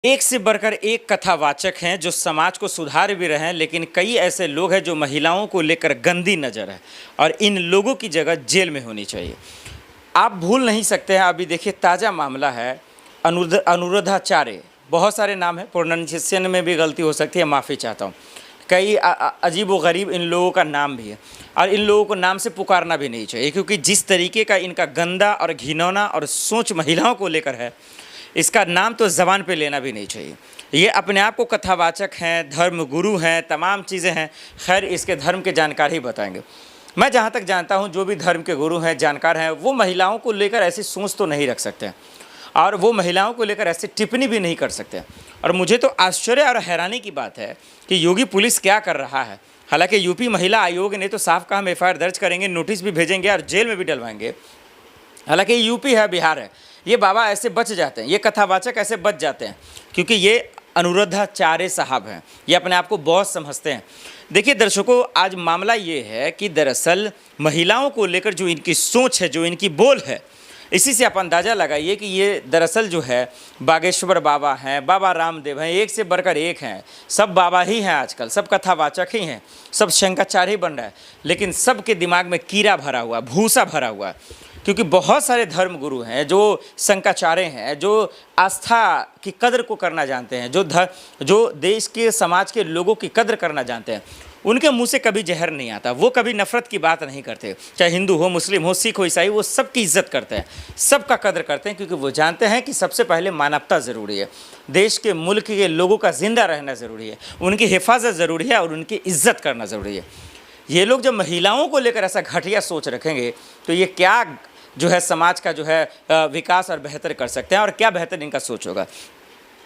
एक से बढ़कर एक कथावाचक हैं जो समाज को सुधार भी रहे हैं, लेकिन कई ऐसे लोग हैं जो महिलाओं को लेकर गंदी नज़र है और इन लोगों की जगह जेल में होनी चाहिए। आप भूल नहीं सकते हैं। अभी देखिए ताज़ा मामला है अनुराधाचार्य। बहुत सारे नाम हैं, प्रोनाउंसिएशन में भी गलती हो सकती है, माफ़ी चाहता हूँ। कई अजीब व गरीब इन लोगों का नाम भी है और इन लोगों को नाम से पुकारना भी नहीं चाहिए, क्योंकि जिस तरीके का इनका गंदा और घिनौना और सोच महिलाओं को लेकर है, इसका नाम तो ज़बान पे लेना भी नहीं चाहिए। ये अपने आप को कथावाचक हैं, धर्म गुरु हैं, तमाम चीज़ें हैं। खैर, इसके धर्म के जानकार ही बताएंगे। मैं जहाँ तक जानता हूँ, जो भी धर्म के गुरु हैं, जानकार हैं, वो महिलाओं को लेकर ऐसी सोच तो नहीं रख सकते और वो महिलाओं को लेकर ऐसी टिप्पणी भी नहीं कर सकते। और मुझे तो आश्चर्य और हैरानी की बात है कि योगी पुलिस क्या कर रहा है। हालांकि यूपी महिला आयोग ने तो साफ कहा हम एफआईआर दर्ज करेंगे, नोटिस भी भेजेंगे और जेल में भी डलवाएंगे। हालांकि यूपी है, बिहार है, ये बाबा ऐसे बच जाते हैं, ये कथावाचक ऐसे बच जाते हैं क्योंकि ये अनुराधाचार्य साहब हैं। ये अपने आप को बहुत समझते हैं। देखिए दर्शकों, आज मामला ये है कि दरअसल महिलाओं को लेकर जो इनकी सोच है, जो इनकी बोल है, इसी से आप अंदाज़ा लगाइए कि ये दरअसल जो है बागेश्वर बाबा हैं, बाबा रामदेव हैं, एक से बढ़कर एक हैं। सब बाबा ही हैं आजकल, सब कथावाचक ही हैं, सब शंकराचार्य ही बन रहा है, लेकिन सबके दिमाग में कीड़ा भरा हुआ, भूसा भरा हुआ है। क्योंकि बहुत सारे धर्म गुरु हैं जो शंकराचार्य हैं, जो आस्था की कदर को करना जानते हैं, जो देश के समाज के लोगों की कदर करना जानते हैं, उनके मुंह से कभी जहर नहीं आता। वो कभी नफरत की बात नहीं करते, चाहे हिंदू हो, मुस्लिम हो, सिख हो, ईसाई, वो सबकी इज्जत करते हैं, सबका कदर करते हैं, क्योंकि वो जानते हैं कि सबसे पहले मानवता ज़रूरी है, देश के मुल्क के लोगों का जिंदा रहना ज़रूरी है, उनकी हिफाजत ज़रूरी है और उनकी इज्जत करना ज़रूरी है। ये लोग जब महिलाओं को लेकर ऐसा घटिया सोच रखेंगे तो ये क्या जो है समाज का जो है विकास और बेहतर कर सकते हैं और क्या बेहतर इनका सोच होगा।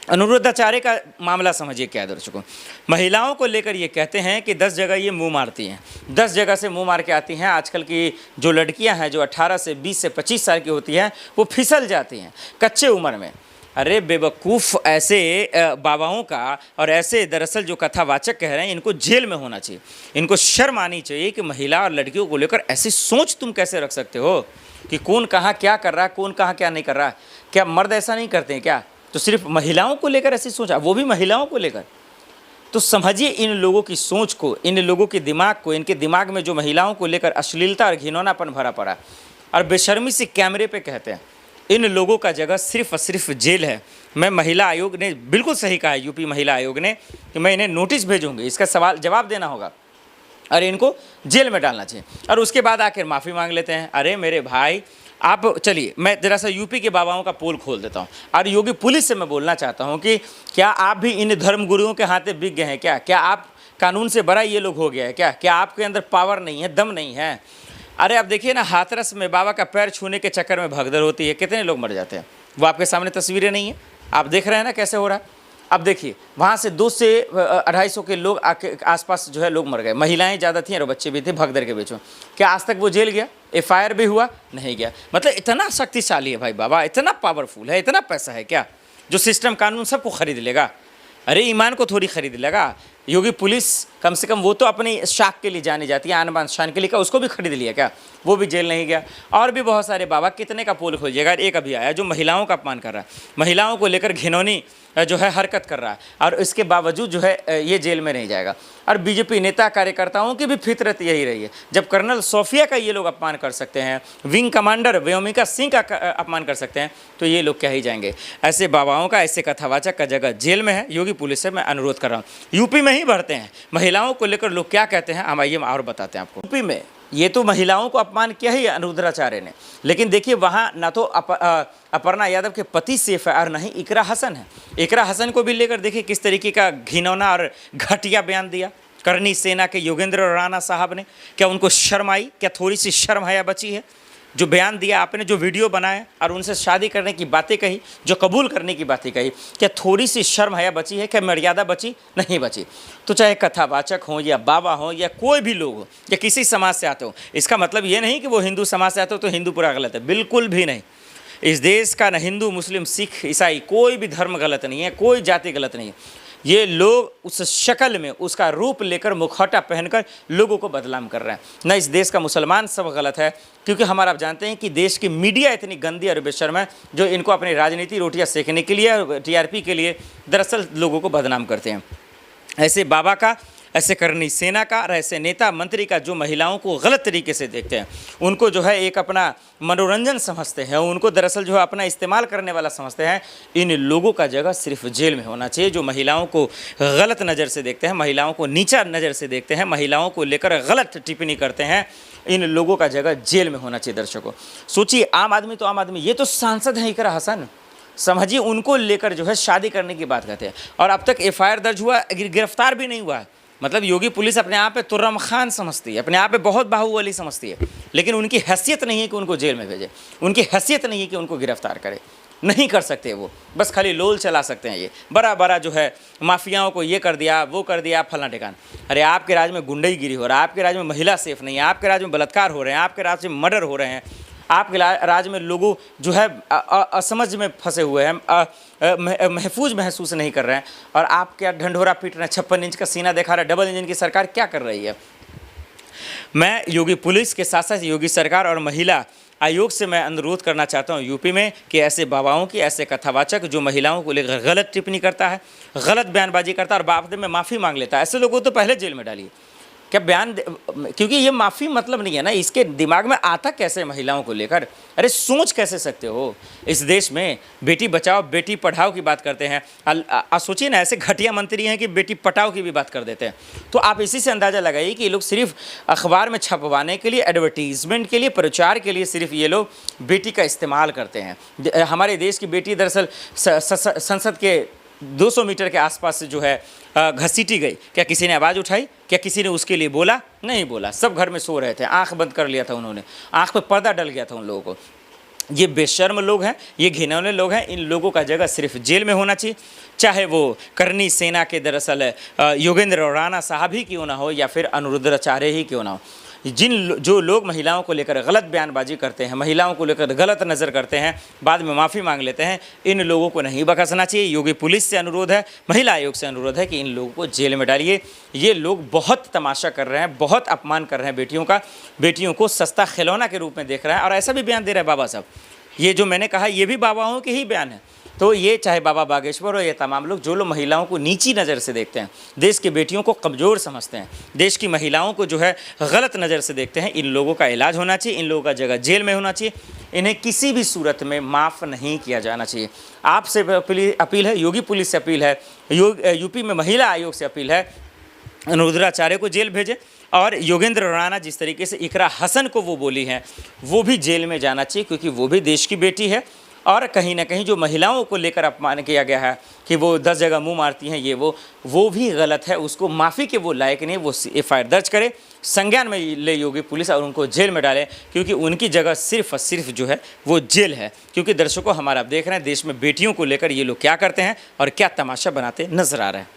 अनुराधाचार्य का मामला समझिए क्या है दर्शकों। महिलाओं को लेकर ये कहते हैं कि 10 जगह ये मुंह मारती हैं, 10 जगह से मुंह मार के आती हैं। आजकल की जो लड़कियां हैं, जो 18 से 20 से 25 साल की होती हैं, वो फिसल जाती हैं कच्चे उम्र में। अरे बेवकूफ़, ऐसे बाबाओं का और ऐसे दरअसल जो कथावाचक कह रहे हैं, इनको जेल में होना चाहिए। इनको शर्म आनी चाहिए कि महिला और लड़कियों को लेकर ऐसी सोच तुम कैसे रख सकते हो कि कौन कहाँ क्या कर रहा है, कौन कहाँ क्या नहीं कर रहा है। क्या मर्द ऐसा नहीं करते हैं क्या? तो सिर्फ महिलाओं को लेकर ऐसी सोचा, वो भी महिलाओं को लेकर। तो समझिए इन लोगों की सोच को, इन लोगों के दिमाग को, इनके दिमाग में जो महिलाओं को लेकर अश्लीलता और घिनौनापन भरा पड़ा और बेशर्मी से कैमरे पे कहते हैं, इन लोगों का जगह सिर्फ और सिर्फ जेल है। मैं महिला आयोग ने बिल्कुल सही कहा है, यूपी महिला आयोग ने, कि मैं इन्हें नोटिस भेजूंगी, इसका सवाल जवाब देना होगा और इनको जेल में डालना चाहिए। और उसके बाद आखिर माफ़ी मांग लेते हैं। अरे मेरे भाई, आप चलिए, मैं जरा सा यूपी के बाबाओं का पोल खोल देता हूँ और योगी पुलिस से मैं बोलना चाहता हूँ कि क्या आप भी इन धर्म गुरुओं के हाथे बिक गए हैं क्या? क्या आप कानून से बड़ा ये लोग हो गया है क्या? क्या आपके अंदर पावर नहीं है, दम नहीं है? अरे आप देखिए ना, हाथरस में बाबा का पैर छूने के चक्कर में भगदड़ होती है, कितने लोग मर जाते हैं। वो आपके सामने तस्वीरें नहीं है, आप देख रहे हैं ना कैसे हो रहा है। अब देखिए, वहाँ से 200 से 250 के लोग आसपास जो है लोग मर गए, महिलाएं ज़्यादा थीं और बच्चे भी थे भगदड़ के बीच में। क्या आज तक वो जेल गया? एफआईआर भी हुआ? नहीं गया। मतलब इतना शक्तिशाली है भाई बाबा, इतना पावरफुल है, इतना पैसा है क्या जो सिस्टम कानून सबको खरीद लेगा? अरे ईमान को थोड़ी खरीद लेगा। योगी पुलिस कम से कम वो तो अपनी शाख के लिए जानी जाती है, आन बान शान के लिए, क्या उसको भी खरीद लिया क्या? वो भी जेल नहीं गया। और भी बहुत सारे बाबा, कितने का पोल खोलिएगा। एक अभी आया जो महिलाओं का अपमान कर रहा है, महिलाओं को लेकर घिनौनी जो है हरकत कर रहा है, और इसके बावजूद जो है ये जेल में नहीं जाएगा। और बीजेपी नेता कार्यकर्ताओं की भी फितरत यही रही है। जब कर्नल सोफिया का ये लोग अपमान कर सकते हैं, विंग कमांडर व्योमिका सिंह का अपमान कर सकते हैं, तो ये लोग क्या ही जाएंगे। ऐसे बाबाओं का, ऐसे कथावाचक का जगह जेल में है। योगी पुलिस से मैं अनुरोध कर रहा हूँ, यूपी में ही बढ़ते हैं महिलाओं को लेकर लोग क्या कहते हैं, हम आइए और बताते हैं आपको। यूपी में ये तो महिलाओं को अपमान किया ही अनुराधाचार्य ने, लेकिन देखिए वहाँ ना तो अपर्णा यादव के पति से एफआईआर, नहीं इकरा हसन है। इकरा हसन को भी लेकर देखिए किस तरीके का घिनौना और घटिया बयान दिया करनी सेना के योगेंद्र राणा साहब ने। क्या उनको शर्म आई? क्या थोड़ी सी शर्म हया बची है? जो बयान दिया आपने, जो वीडियो बनाया और उनसे शादी करने की बातें कही, जो कबूल करने की बातें कही, क्या थोड़ी सी शर्म हया बची है? क्या मर्यादा बची? नहीं बची। तो चाहे कथावाचक हों या बाबा हों या कोई भी लोग हो या किसी समाज से आते हो, इसका मतलब ये नहीं कि वो हिंदू समाज से आते हो तो हिंदू पूरा गलत है, बिल्कुल भी नहीं। इस देश का न हिंदू, मुस्लिम, सिख, ईसाई, कोई भी धर्म गलत नहीं है, कोई जाति गलत नहीं है। ये लोग उस शक्ल में उसका रूप लेकर मुखौटा पहनकर लोगों को बदनाम कर रहे हैं। न इस देश का मुसलमान सब गलत है, क्योंकि हमारा आप जानते हैं कि देश की मीडिया इतनी गंदी और बेशर्म है जो इनको अपनी राजनीति रोटियां सेकने के लिए, टीआरपी के लिए दरअसल लोगों को बदनाम करते हैं। ऐसे बाबा का, ऐसे करनी सेना का और ऐसे नेता मंत्री का जो महिलाओं को गलत तरीके से देखते हैं, उनको जो है एक अपना मनोरंजन समझते हैं, उनको दरअसल जो है अपना इस्तेमाल करने वाला समझते हैं, इन लोगों का जगह सिर्फ जेल में होना चाहिए। जो महिलाओं को गलत नज़र से देखते हैं, महिलाओं को नीचा नज़र से देखते हैं, महिलाओं को लेकर गलत टिप्पणी करते हैं, इन लोगों का जगह जेल में होना चाहिए। दर्शकों सोचिए, आम आदमी तो आम आदमी, ये तो सांसद हैं इकरा हसन, समझिए उनको लेकर जो है शादी करने की बात करते हैं और अब तक एफआईआर दर्ज हुआ, गिरफ्तार भी नहीं हुआ है। मतलब योगी पुलिस अपने आप पे तुर्रम खान समझती है, अपने आप पे बहुत बाहुबली समझती है, लेकिन उनकी हैसियत नहीं है कि उनको जेल में भेजे, उनकी हैसियत नहीं है कि उनको गिरफ्तार करे, नहीं कर सकते वो, बस खाली लोल चला सकते हैं। ये बड़ा बड़ा जो है माफियाओं को ये कर दिया, वो कर दिया, फलां ठिकान। अरे आपके राज्य में गुंडागिरी हो रहा है, आपके राज्य में महिला सेफ नहीं है, आपके राज्य में बलात्कार हो रहे हैं, आपके राज्य में मर्डर हो रहे हैं, आपके राज्य में लोगों जो है असमझ में फंसे हुए हैं, महफूज महसूस नहीं कर रहे हैं, और आप क्या ढंढोरा पीट रहे हैं, 56 इंच का सीना दिखा रहा है। डबल इंजन की सरकार क्या कर रही है? मैं योगी पुलिस के साथ साथ योगी सरकार और महिला आयोग से मैं अनुरोध करना चाहता हूं यूपी में कि ऐसे बाबाओं की, ऐसे कथावाचक जो महिलाओं को लेकर गलत टिप्पणी करता है, गलत बयानबाजी करता है और बाद में माफ़ी मांग लेता है, ऐसे लोगों को तो पहले जेल में डालिए। क्या क्योंकि ये माफ़ी मतलब नहीं है ना, इसके दिमाग में आता कैसे महिलाओं को लेकर? अरे सोच कैसे सकते हो? इस देश में बेटी बचाओ बेटी पढ़ाओ की बात करते हैं, सोचिए ना, ऐसे घटिया मंत्री हैं कि बेटी पटाओ की भी बात कर देते हैं। तो आप इसी से अंदाज़ा लगाइए कि ये लोग सिर्फ अखबार में छपवाने के लिए, एडवर्टीजमेंट के लिए, प्रचार के लिए सिर्फ ये लोग बेटी का इस्तेमाल करते हैं। हमारे देश की बेटी दरअसल संसद के 200 मीटर के आसपास से जो है घसीटी गई। क्या किसी ने आवाज़ उठाई? क्या किसी ने उसके लिए बोला? नहीं बोला, सब घर में सो रहे थे, आंख बंद कर लिया था उन्होंने, आंख पे पर्दा डल गया था उन लोगों को। ये बेशर्म लोग हैं, ये घिनौने लोग हैं, इन लोगों का जगह सिर्फ जेल में होना चाहिए, चाहे वो करनी सेना के दरअसल योगेंद्र राणा साहब ही क्यों ना हो या फिर अनुरुद्धाचार्य ही क्यों ना हो। जो लोग महिलाओं को लेकर गलत बयानबाजी करते हैं, महिलाओं को लेकर गलत नज़र करते हैं, बाद में माफ़ी मांग लेते हैं, इन लोगों को नहीं बख्शना चाहिए। योगी पुलिस से अनुरोध है, महिला आयोग से अनुरोध है कि इन लोगों को जेल में डालिए। ये लोग बहुत तमाशा कर रहे हैं, बहुत अपमान कर रहे हैं बेटियों का, बेटियों को सस्ता खिलौना के रूप में देख रहा है, और ऐसा भी बयान दे रहे हैं बाबा साहब। ये जो मैंने कहा ये भी बाबाओं के ही बयान है। तो ये चाहे बाबा बागेश्वर हो, ये तमाम लोग जो लोग महिलाओं को नीची नज़र से देखते हैं, देश की बेटियों को कमज़ोर समझते हैं, देश की महिलाओं को जो है गलत नज़र से देखते हैं, इन लोगों का इलाज होना चाहिए, इन लोगों का जगह जेल में होना चाहिए, इन्हें किसी भी सूरत में माफ़ नहीं किया जाना चाहिए। आपसे अपील है, योगी पुलिस से अपील है, यूपी में महिला आयोग से अपील है, अनुरुद्धाचार्य को जेल भेजें, और योगेंद्र राणा जिस तरीके से इकरा हसन को वो बोली हैं, वो भी जेल में जाना चाहिए, क्योंकि वो भी देश की बेटी है। और कहीं ना कहीं जो महिलाओं को लेकर अपमान किया गया है कि वो 10 जगह मुंह मारती हैं, ये वो भी गलत है, उसको माफ़ी के वो लायक नहीं, वो एफआईआर दर्ज करे, संज्ञान में ले योगी पुलिस और उनको जेल में डाले, क्योंकि उनकी जगह सिर्फ और सिर्फ जो है वो जेल है। क्योंकि दर्शकों, हमारा आप देख रहे हैं देश में बेटियों को लेकर ये लोग क्या करते हैं और क्या तमाशा बनाते नजर आ रहे हैं।